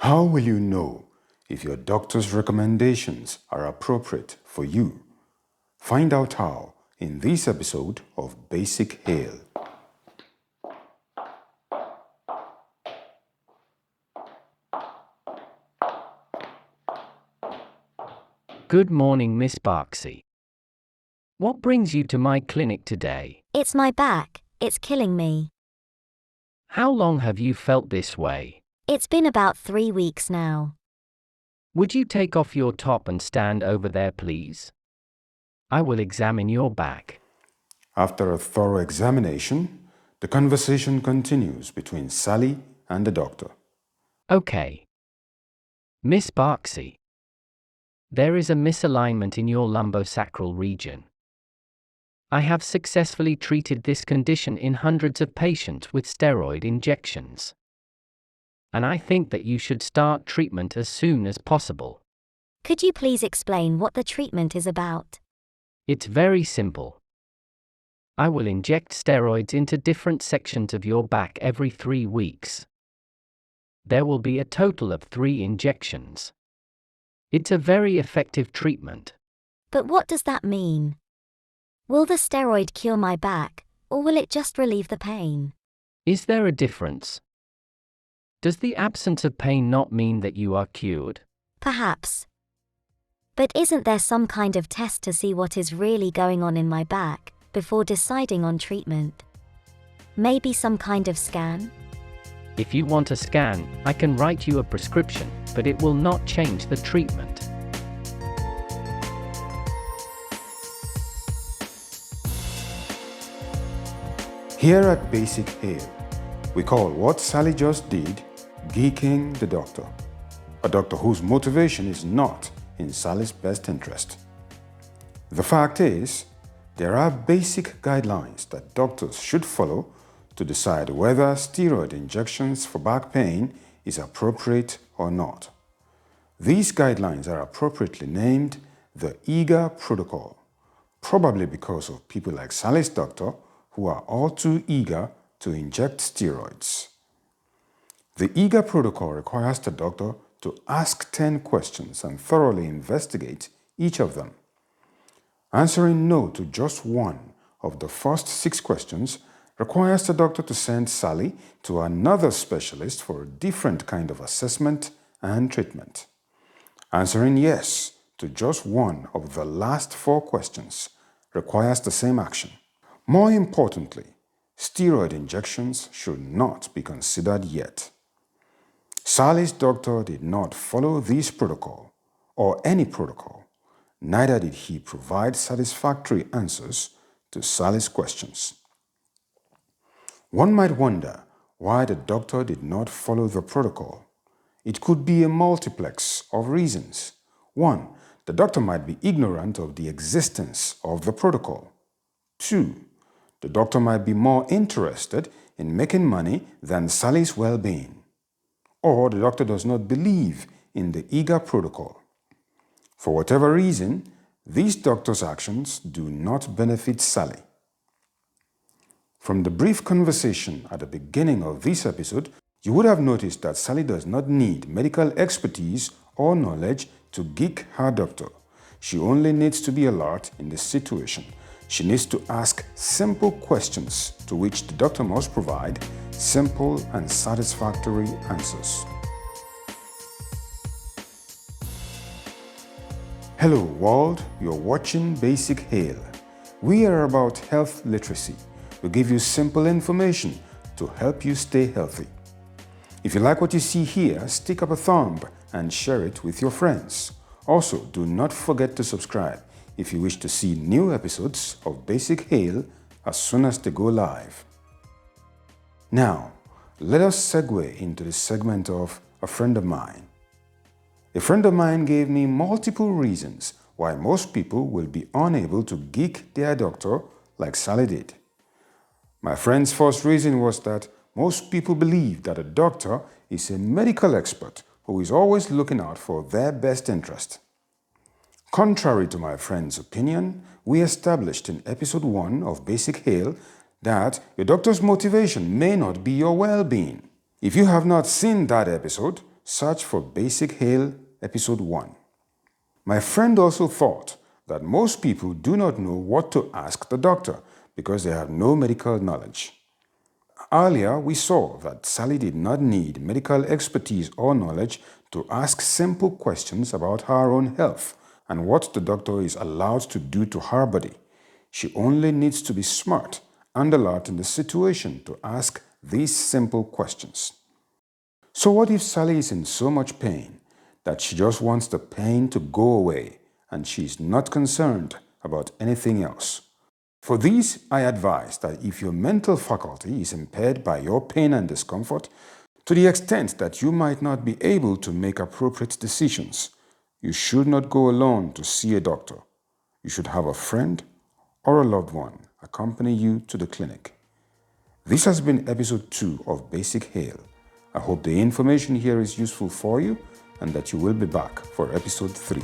How will you know if your doctor's recommendations are appropriate for you? Find out how in this episode of Basic Hale. Good morning, Miss Barksey. What brings you to my clinic today? It's my back. It's killing me. How long have you felt this way? It's been about 3 weeks now. Would you take off your top and stand over there, please? I will examine your back. After a thorough examination, the conversation continues between Sally and the doctor. Okay. Miss Barksey, there is a misalignment in your lumbosacral region. I have successfully treated this condition in hundreds of patients with steroid injections. And I think that you should start treatment as soon as possible. Could you please explain what the treatment is about? It's very simple. I will inject steroids into different sections of your back every 3 weeks. There will be a total of 3 injections. It's a very effective treatment. But what does that mean? Will the steroid cure my back, or will it just relieve the pain? Is there a difference? Does the absence of pain not mean that you are cured? Perhaps. But isn't there some kind of test to see what is really going on in my back before deciding on treatment? Maybe some kind of scan? If you want a scan, I can write you a prescription, but it will not change the treatment. Here at Basic Hale, we call what Sally just did geeking the doctor. A doctor whose motivation is not in Sally's best interest. The fact is, there are basic guidelines that doctors should follow to decide whether steroid injections for back pain is appropriate or not. These guidelines are appropriately named the EAGER protocol, probably because of people like Sally's doctor who are all too eager to inject steroids. The EAGER protocol requires the doctor to ask 10 questions and thoroughly investigate each of them. Answering no to just one of the first 6 questions requires the doctor to send Sally to another specialist for a different kind of assessment and treatment. Answering yes to just one of the last 4 questions requires the same action. More importantly, steroid injections should not be considered yet. Sally's doctor did not follow this protocol or any protocol. Neither did he provide satisfactory answers to Sally's questions. One might wonder why the doctor did not follow the protocol. It could be a multiplex of reasons. 1. The doctor might be ignorant of the existence of the protocol. 2. The doctor might be more interested in making money than Sally's well-being. Or the doctor does not believe in the EAGER protocol. For whatever reason, these doctor's actions do not benefit Sally. From the brief conversation at the beginning of this episode, you would have noticed that Sally does not need medical expertise or knowledge to geek her doctor. She only needs to be alert in this situation. She needs to ask simple questions to which the doctor must provide simple and satisfactory answers. Hello world, you're watching Basic Hale. We are about health literacy. We give you simple information to help you stay healthy. If you like what you see here, stick up a thumb and share it with your friends. Also, do not forget to subscribe if you wish to see new episodes of Basic Hale as soon as they go live. Now, let us segue into the segment of A Friend of Mine. A friend of mine gave me multiple reasons why most people will be unable to geek their doctor like Sally did. My friend's first reason was that most people believe that a doctor is a medical expert who is always looking out for their best interest. Contrary to my friend's opinion, we established in episode 1 of Basic Hale that your doctor's motivation may not be your well-being. If you have not seen that episode, search for Basic Hale Episode 1. My friend also thought that most people do not know what to ask the doctor because they have no medical knowledge. Earlier, we saw that Sally did not need medical expertise or knowledge to ask simple questions about her own health and what the doctor is allowed to do to her body. She only needs to be smart and alert in the situation to ask these simple questions. So what if Sally is in so much pain that she just wants the pain to go away and she is not concerned about anything else? For this, I advise that if your mental faculty is impaired by your pain and discomfort, to the extent that you might not be able to make appropriate decisions, you should not go alone to see a doctor. You should have a friend or a loved one accompany you to the clinic. This has been episode 2 of Basic Hale. I hope the information here is useful for you and that you will be back for episode 3.